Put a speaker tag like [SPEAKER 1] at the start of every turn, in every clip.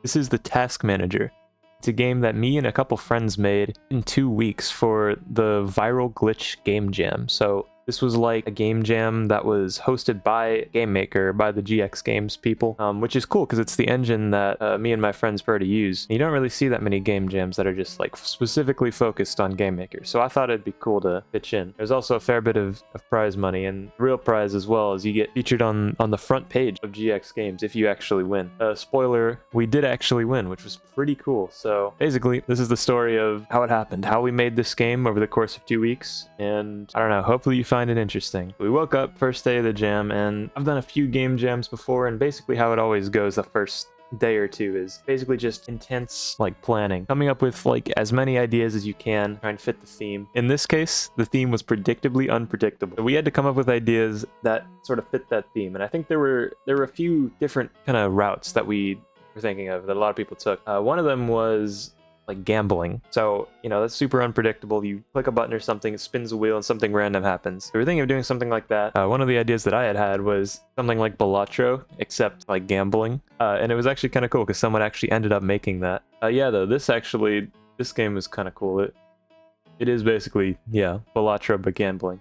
[SPEAKER 1] This is the Task Manager. It's a game that me and a couple friends made in 2 weeks for the Viral Glitch Game Jam. So this was like a game jam that was hosted by Game Maker, by the gx.games people, which is cool because it's the engine that me and my friends prefer to use. You don't really see that many game jams that are just like specifically focused on Game Maker, so I thought it'd be cool to pitch in. There's also a fair bit of prize money, and real prize as well, as you get featured on the front page of gx.games if you actually win. Spoiler, we did actually win, which was pretty cool. So basically, this is the story of how it happened, how we made this game over the course of 2 weeks, and I don't know, hopefully you find it interesting. We woke up first day of the jam, and I've done a few game jams before, and basically how it always goes the first day or two is basically just intense like planning, coming up with like as many ideas as you can, trying to fit the theme. In this case, the theme was predictably unpredictable, so we had to come up with ideas that sort of fit that theme, and I think there were a few different kind of routes that we were thinking of that a lot of people took. One of them was like gambling. So, you know, that's super unpredictable. You click a button or something, it spins a wheel and something random happens. We were thinking of doing something like that. One of the ideas that I had was something like Balatro, except like gambling. And it was actually kind of cool because someone actually ended up making that. Yeah, though, this game is kind of cool. It is basically, yeah, Balatro but gambling.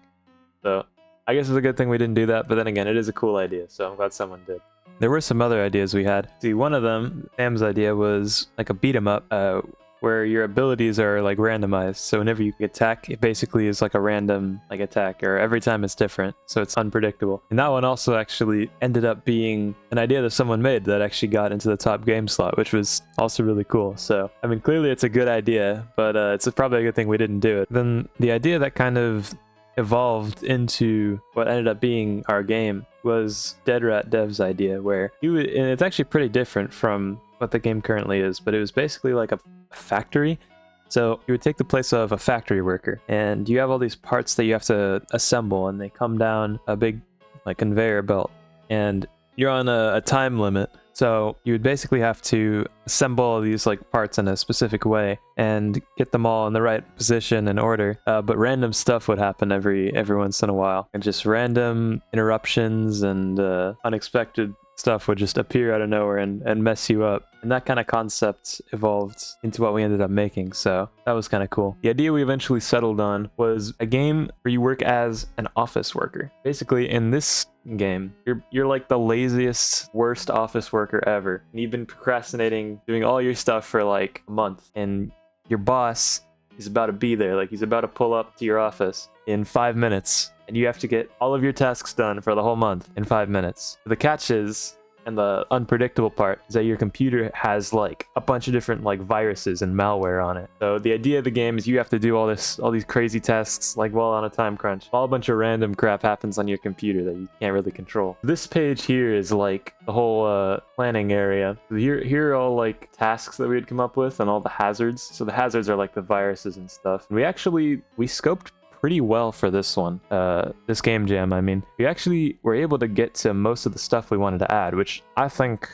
[SPEAKER 1] So I guess it's a good thing we didn't do that, but then again, it is a cool idea, so I'm glad someone did. There were some other ideas we had. See, one of them, Sam's idea, was like a beat 'em up, where your abilities are like randomized. So whenever you attack, it basically is like a random like attack, or every time it's different, so it's unpredictable. And that one also actually ended up being an idea that someone made that actually got into the top game slot, which was also really cool. So I mean, clearly it's a good idea, but it's probably a good thing we didn't do it. Then the idea that kind of evolved into what ended up being our game was Dead Rat Dev's idea, where and it's actually pretty different from what the game currently is, but it was basically like a factory. So you would take the place of a factory worker, and you have all these parts that you have to assemble, and they come down a big like conveyor belt, and you're on a time limit. So you would basically have to assemble all these like parts in a specific way and get them all in the right position and order. But random stuff would happen every once in a while, and just random interruptions and unexpected stuff would just appear out of nowhere and mess you up. And that kind of concept evolved into what we ended up making, so that was kind of cool. The idea we eventually settled on was a game where you work as an office worker. Basically, in this game, you're like the laziest, worst office worker ever. And you've been procrastinating, doing all your stuff for like a month, and your boss is about to be there. Like, he's about to pull up to your office in 5 minutes, and you have to get all of your tasks done for the whole month in 5 minutes. The catch is, and the unpredictable part, is that your computer has like a bunch of different like viruses and malware on it. So the idea of the game is you have to do all these crazy tasks like while on a time crunch. All a bunch of random crap happens on your computer that you can't really control. This page here is like the whole planning area. Here are all like tasks that we had come up with and all the hazards. So the hazards are like the viruses and stuff. We scoped pretty well for this one, this game jam. I mean, we actually were able to get to most of the stuff we wanted to add, which I think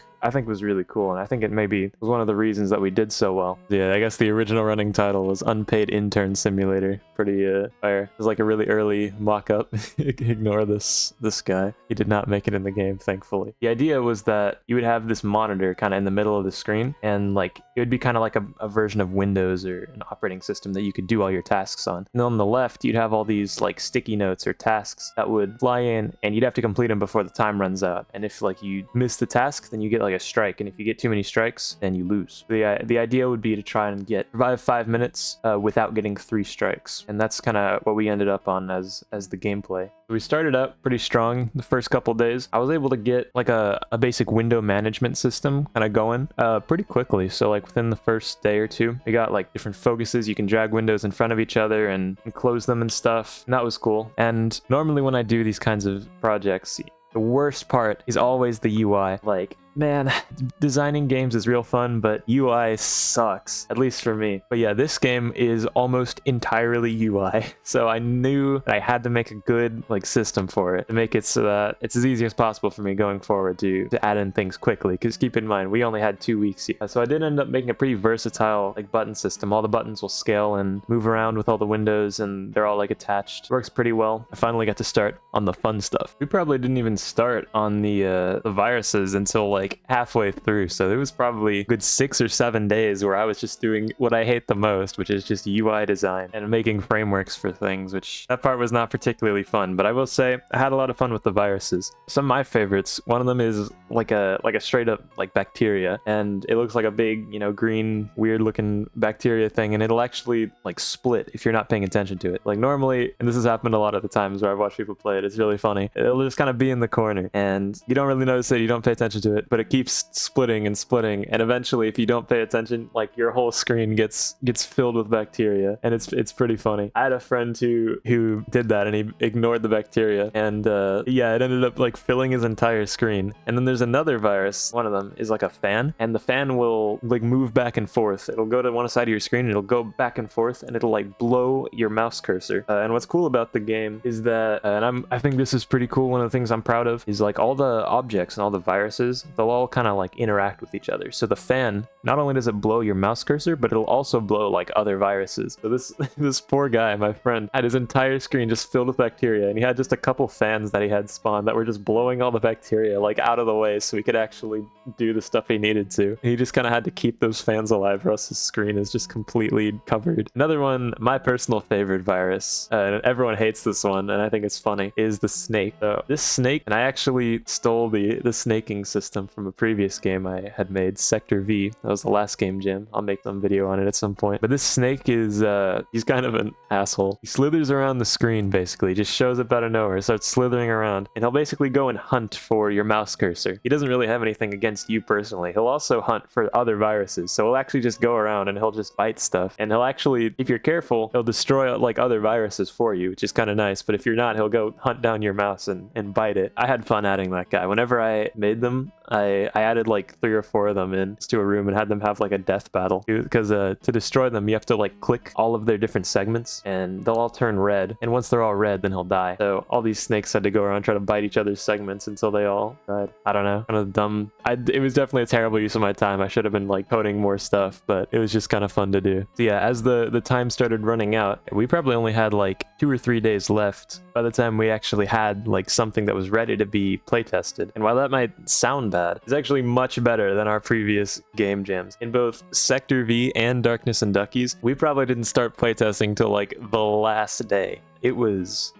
[SPEAKER 1] was really cool, and I think it maybe was one of the reasons that we did so well. Yeah, I guess the original running title was Unpaid Intern Simulator. Pretty fire. It was like a really early mock-up. Ignore this guy. He did not make it in the game, thankfully. The idea was that you would have this monitor kind of in the middle of the screen, and like it would be kind of like a version of Windows or an operating system that you could do all your tasks on. And on the left, you'd have all these like sticky notes or tasks that would fly in, and you'd have to complete them before the time runs out. And if like you miss the task, then you get like a strike, and if you get too many strikes, then you lose. The idea would be to try and survive 5 minutes without getting 3 strikes, and that's kind of what we ended up on as the gameplay. We started up pretty strong the first couple days. I was able to get like a basic window management system kind of going pretty quickly. So like within the first day or two, we got like different focuses. You can drag windows in front of each other and close them and stuff, and that was cool. And normally when I do these kinds of projects, the worst part is always the UI. Like, man, designing games is real fun, but UI sucks, at least for me. But yeah, this game is almost entirely UI, so I knew that I had to make a good like system for it to make it so that it's as easy as possible for me going forward to add in things quickly, because keep in mind, we only had 2 weeks yet. So I did end up making a pretty versatile like button system. All the buttons will scale and move around with all the windows, and they're all like attached. Works pretty well. I finally got to start on the fun stuff. We probably didn't even start on the viruses until like like halfway through, so it was probably a good 6 or 7 days where I was just doing what I hate the most, which is just UI design and making frameworks for things, which that part was not particularly fun. But I will say I had a lot of fun with the viruses. Some of my favorites, one of them is like a straight up like bacteria, and it looks like a big, you know, green weird looking bacteria thing, and it'll actually like split if you're not paying attention to it. Like normally, and this has happened a lot of the times where I've watched people play it, it's really funny, it'll just kind of be in the corner and you don't really notice it, you don't pay attention to it, but it keeps splitting and splitting, and eventually if you don't pay attention, like your whole screen gets filled with bacteria, and it's pretty funny. I had a friend who did that, and he ignored the bacteria, and yeah, it ended up like filling his entire screen. And then there's another virus, one of them is like a fan, and the fan will like move back and forth. It'll go to one side of your screen, and it'll go back and forth, and it'll like blow your mouse cursor. And what's cool about the game is that, and I think this is pretty cool, one of the things I'm proud of is like all the objects and all the viruses, they'll all kind of like interact with each other. So the fan, not only does it blow your mouse cursor, but it'll also blow like other viruses. So this poor guy, my friend, had his entire screen just filled with bacteria, and he had just a couple fans that he had spawned that were just blowing all the bacteria like out of the way so he could actually do the stuff he needed to. He just kind of had to keep those fans alive, or else his screen is just completely covered. Another one, my personal favorite virus, and everyone hates this one, and I think it's funny, is the snake. So this snake, and I actually stole the snaking system from a previous game I had made, Sector V. That was the last game jam. I'll make some video on it at some point. But this snake is, he's kind of an asshole. He slithers around the screen, basically, just shows up out of nowhere, starts slithering around, and he'll basically go and hunt for your mouse cursor. He doesn't really have anything against you personally. He'll also hunt for other viruses, so he'll actually just go around and he'll just bite stuff, and he'll actually, if you're careful, he'll destroy like other viruses for you, which is kind of nice. But if you're not, he'll go hunt down your mouse and bite it. I had fun adding that guy. Whenever I made them, I added like 3 or 4 of them into a room and had them have like a death battle, because to destroy them you have to like click all of their different segments and they'll all turn red, and once they're all red then he'll die. So all these snakes had to go around try to bite each other's segments until they all died. I don't know, kind of dumb. It was definitely a terrible use of my time. I should have been like coding more stuff, but it was just kind of fun to do. So yeah, as the time started running out, we probably only had like 2 or 3 days left by the time we actually had like something that was ready to be playtested. And while that might sound bad, it's actually much better than our previous game jams. In both Sector V and Darkness and Duckies, we probably didn't start playtesting till like the last day. It was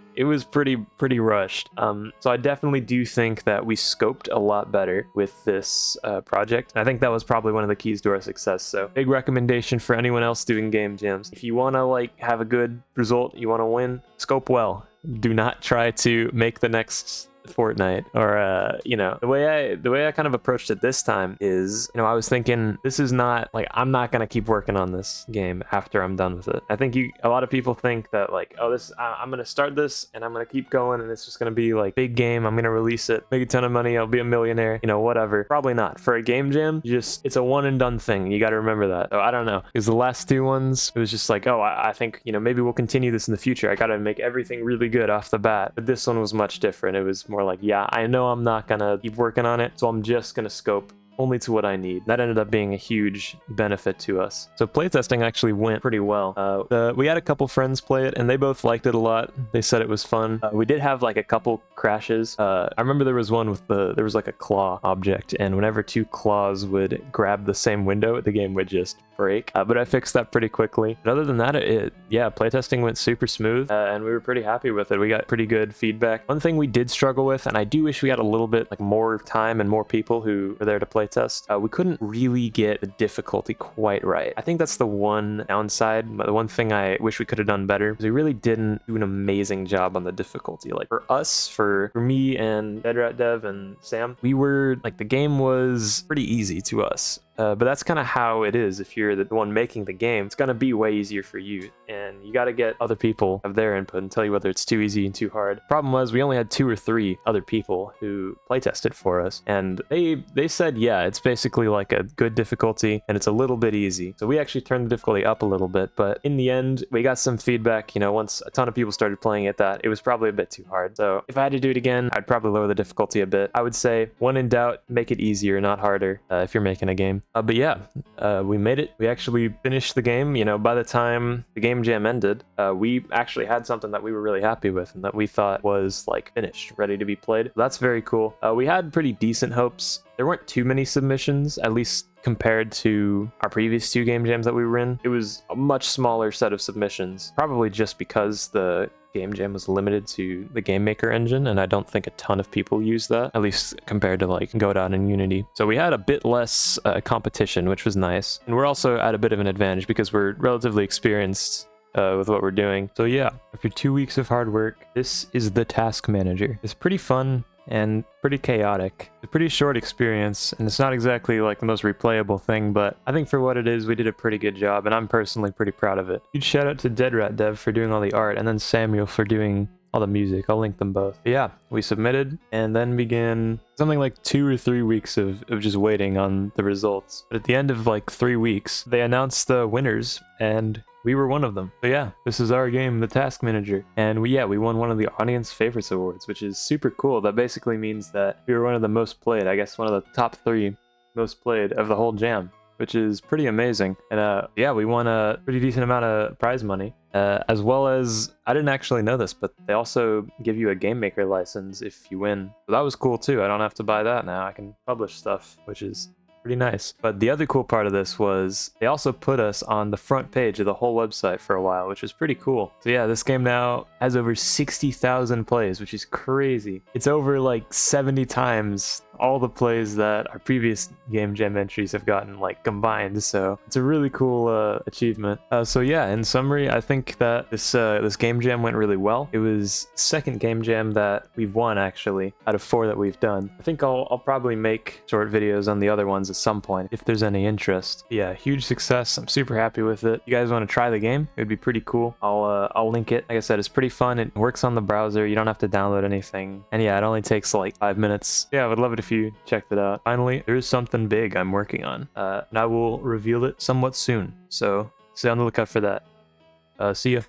[SPEAKER 1] pretty rushed. So I definitely do think that we scoped a lot better with this project. And I think that was probably one of the keys to our success. So big recommendation for anyone else doing game jams. If you want to like have a good result, you want to win, scope well. Do not try to make the next Fortnite, or you know, the way I kind of approached it this time is, you know, I was thinking this is not like, I'm not gonna keep working on this game after I'm done with it. I think a lot of people think that like, oh, I'm gonna start this and I'm gonna keep going and it's just gonna be like big game, I'm gonna release it, make a ton of money, I'll be a millionaire, you know, whatever. Probably not. For a game jam, it's a one and done thing. You got to remember that. So I don't know, because the last 2 ones, it was just like, oh, I think, you know, maybe we'll continue this in the future. I gotta make everything really good off the bat. But this one was much different. It was more like, yeah, I know I'm not gonna keep working on it, so I'm just gonna scope only to what I need. That ended up being a huge benefit to us. So playtesting actually went pretty well. We had a couple friends play it and they both liked it a lot. They said it was fun. We did have like a couple crashes. I remember there was one with there was like a claw object, and whenever 2 claws would grab the same window, the game would just break. But I fixed that pretty quickly. But other than that, yeah, playtesting went super smooth, and we were pretty happy with it. We got pretty good feedback. One thing we did struggle with, and I do wish we had a little bit like more time and more people who were there to play test, we couldn't really get the difficulty quite right. I think that's the one downside, the one thing I wish we could have done better, because we really didn't do an amazing job on the difficulty. Like for us, for me and Bedrat Dev and Sam, we were like, the game was pretty easy to us. But that's kind of how it is. If you're the one making the game, it's going to be way easier for you, and you got to get other people have their input and tell you whether it's too easy and too hard. Problem was, we only had 2 or 3 other people who playtested for us, and they said, yeah, it's basically like a good difficulty and it's a little bit easy. So we actually turned the difficulty up a little bit, but in the end we got some feedback, you know, once a ton of people started playing it, that it was probably a bit too hard. So if I had to do it again, I'd probably lower the difficulty a bit. I would say, when in doubt, make it easier, not harder, if you're making a game. game. But yeah, we made it. We actually finished the game. You know, by the time the game jam ended, we actually had something that we were really happy with and that we thought was like finished, ready to be played. That's very cool. We had pretty decent hopes. There weren't too many submissions, at least compared to our previous 2 game jams that we were in. It was a much smaller set of submissions, probably just because the game jam was limited to the game maker engine, and I don't think a ton of people use that, at least compared to like Godot and Unity. So we had a bit less competition, which was nice. And we're also at a bit of an advantage because we're relatively experienced with what we're doing. So yeah, after 2 weeks of hard work, this is the task manager. It's pretty fun and pretty chaotic. It's a pretty short experience, and it's not exactly like the most replayable thing, but I think for what it is, we did a pretty good job, and I'm personally pretty proud of it. Huge shout out to Dead Rat Dev for doing all the art, and then Samuel for doing all the music. I'll link them both. But yeah, we submitted and then began something like 2 or 3 weeks of just waiting on the results. But at the end of like 3 weeks, they announced the winners, and we were one of them. So yeah, this is our game, the Task Manager. And we won one of the Audience Favorites Awards, which is super cool. That basically means that we were one of the most played, I guess one of the top 3 most played of the whole jam, which is pretty amazing. And yeah, we won a pretty decent amount of prize money, as well as, I didn't actually know this, but they also give you a Game Maker license if you win. So that was cool too. I don't have to buy that now. I can publish stuff, which is pretty nice. But the other cool part of this was they also put us on the front page of the whole website for a while, which was pretty cool. So yeah, this game now has over 60,000 plays, which is crazy. It's over like 70 times all the plays that our previous game jam entries have gotten like combined. So it's a really cool achievement. So yeah, in summary, I think that this game jam went really well. It was the second game jam that we've won actually out of 4 that we've done. I think I'll probably make short videos on the other ones at some point if there's any interest. Yeah, huge success. I'm super happy with it. You guys want to try the game? It would be pretty cool. I'll link it. Like I said, it's pretty fun. It works on the browser. You don't have to download anything. And yeah, it only takes like 5 minutes. Yeah, I would love it if you checked it out. Finally, there is something big I'm working on, and I will reveal it somewhat soon. So stay on the lookout for that. See ya.